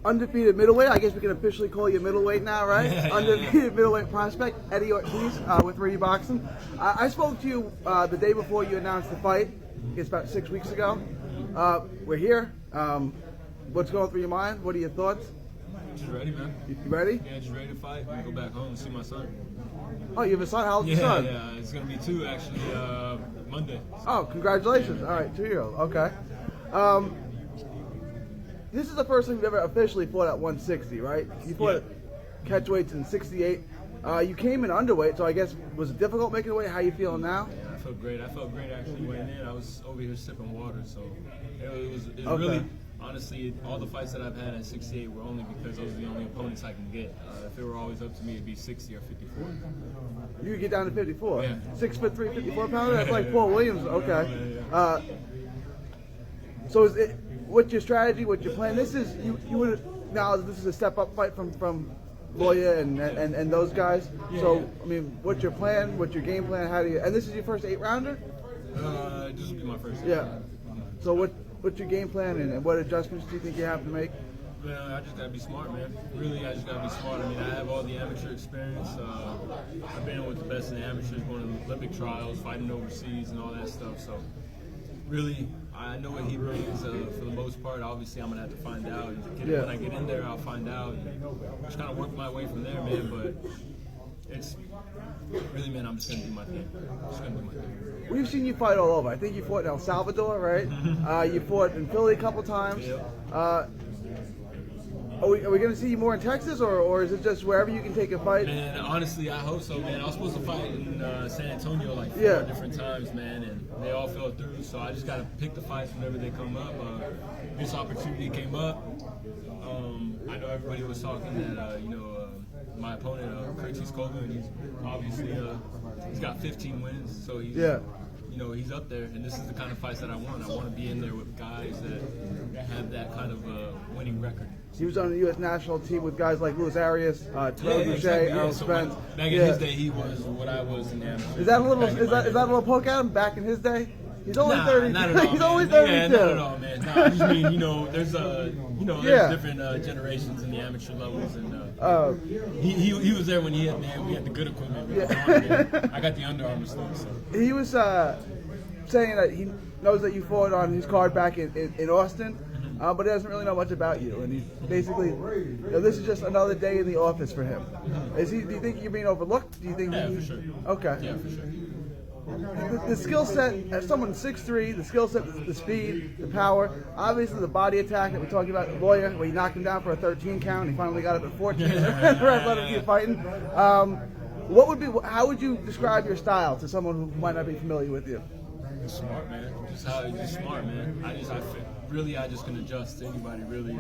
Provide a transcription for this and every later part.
undefeated middleweight. I guess we can officially call you middleweight now, right? Undefeated middleweight prospect, Eddie Ortiz with Reedy Boxing. I spoke to you the day before you announced the fight. I guess about 6 weeks ago. We're here. What's going through your mind? What are your thoughts? Just ready, man. You ready? Yeah, just ready to fight. I'm gonna go back home and see my son. Oh, you have a son? How old's your son? Yeah, it's gonna be 2 actually. Monday. Oh, congratulations! All right, 2-year-old. Okay. This is the first time you've ever officially fought at 160, right? You fought at catchweights in 68. You came in underweight, so I guess was it difficult making weight? How you feeling now? Yeah, I felt great. I felt great actually weighing in. I was over here sipping water, so it was okay. Really, honestly, all the fights that I've had at 68 were only because those are the only opponents I can get. If it were always up to me, it'd be 60 or 54. You could get down to 54. Yeah. 6'3", 54 pounder. That's like Paul Williams. Okay. Yeah. So is it? What's your strategy? What's your plan? This is you would now. This is a step up fight from Loya and those guys. Yeah, so yeah. I mean, what's your plan? What's your game plan? How do you? And this is your first 8-rounder. This will be my first. Yeah. So what's your game plan and what adjustments do you think you have to make? Man, I just gotta be smart, man. Really, I just gotta be smart. I mean, I have all the amateur experience. I've been with the best in the amateurs, going to Olympic trials, fighting overseas, and all that stuff. So, really, I know what he brings for the most part. Obviously, I'm gonna have to find out. When I get in there, I'll find out. And just kind of work my way from there, man. But it's really, man, I'm just gonna do my thing. We've seen you fight all over. I think you fought in El Salvador, right? You fought in Philly a couple times. Yep. Are we going to see you more in Texas, or is it just wherever you can take a fight? Man, honestly, I hope so, man. I was supposed to fight in San Antonio like 4 different times, man, and they all fell through. So I just got to pick the fights whenever they come up. This opportunity came up. I know everybody was talking that, my opponent, Kurtiss Colvin, he's obviously he's got 15 wins, so he's he's up there, and this is the kind of fights that I want. I want to be in there with guys that have that kind of winning record. He was on the U.S. national team with guys like Luis Arias, Terrell Boucher, Errol Spence. Back in his day, he was what I was in the amateur. Is that a little? Is that a little poke at him? Back in his day, he's only 32. Not at all, he's man. only 32. Yeah, not at all, man. No, I just mean, there's there's different generations in the amateur levels, and he was there when we had the good equipment. I got the Under Armour stuff. So. He was saying that he knows that you fought on his card back in Austin. But he doesn't really know much about you, and he's basically, this is just another day in the office for him. Do you think you're being overlooked? Do you think? Yeah, for sure. Okay. Yeah, for sure. The skill set, as someone 6'3", the skill set, the speed, the power, obviously the body attack that we talked about with Loya, where you knocked him down for a 13 count, he finally got up at 14, and let him keep fighting. How would you describe your style to someone who might not be familiar with you? Smart, man. Just smart, man. I just can adjust to anybody, really.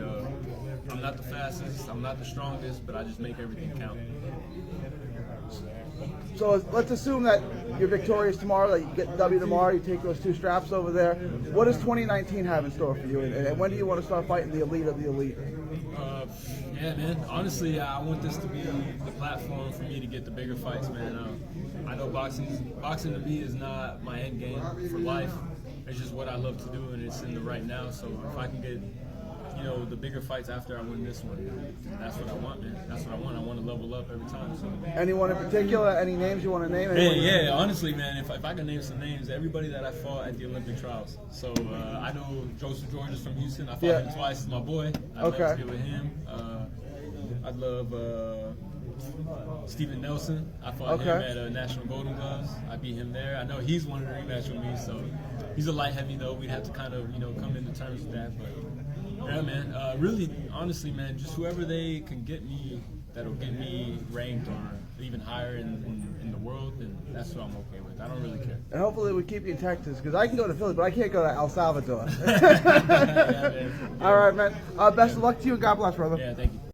I'm not the fastest, I'm not the strongest, but I just make everything count. So let's assume that you're victorious tomorrow, that you get the W tomorrow, you take those 2 straps over there. What does 2019 have in store for you, and when do you want to start fighting the elite of the elite? Yeah, man. Honestly, I want this to be the platform for me to get the bigger fights, man. I know boxing to me is not my end game for life. It's just what I love to do, and it's in the right now. So if I can get, the bigger fights after I win this one, that's what I want, man. That's what I want. I want to level up every time. So. Anyone in particular? Any names you want to name? Yeah. Honestly, man, if I can name some names, everybody that I fought at the Olympic trials. So I know Joseph Georges from Houston. I fought him twice. He's my boy. I'd love to get with him. I'd love Steven Nelson. I fought him at National Golden Gloves. I beat him there. I know he's wanted to rematch with me, so he's a light heavy though. We'd have to kind of come into terms with that. But yeah, man. Really, honestly, man, just whoever they can get me that'll get me ranked or even higher in the world, then that's what I'm okay with. I don't really care. And hopefully we keep you in Texas, because I can go to Philly, but I can't go to El Salvador. Yeah, man. All right, man. Best of luck to you, and God bless, brother. Yeah, thank you.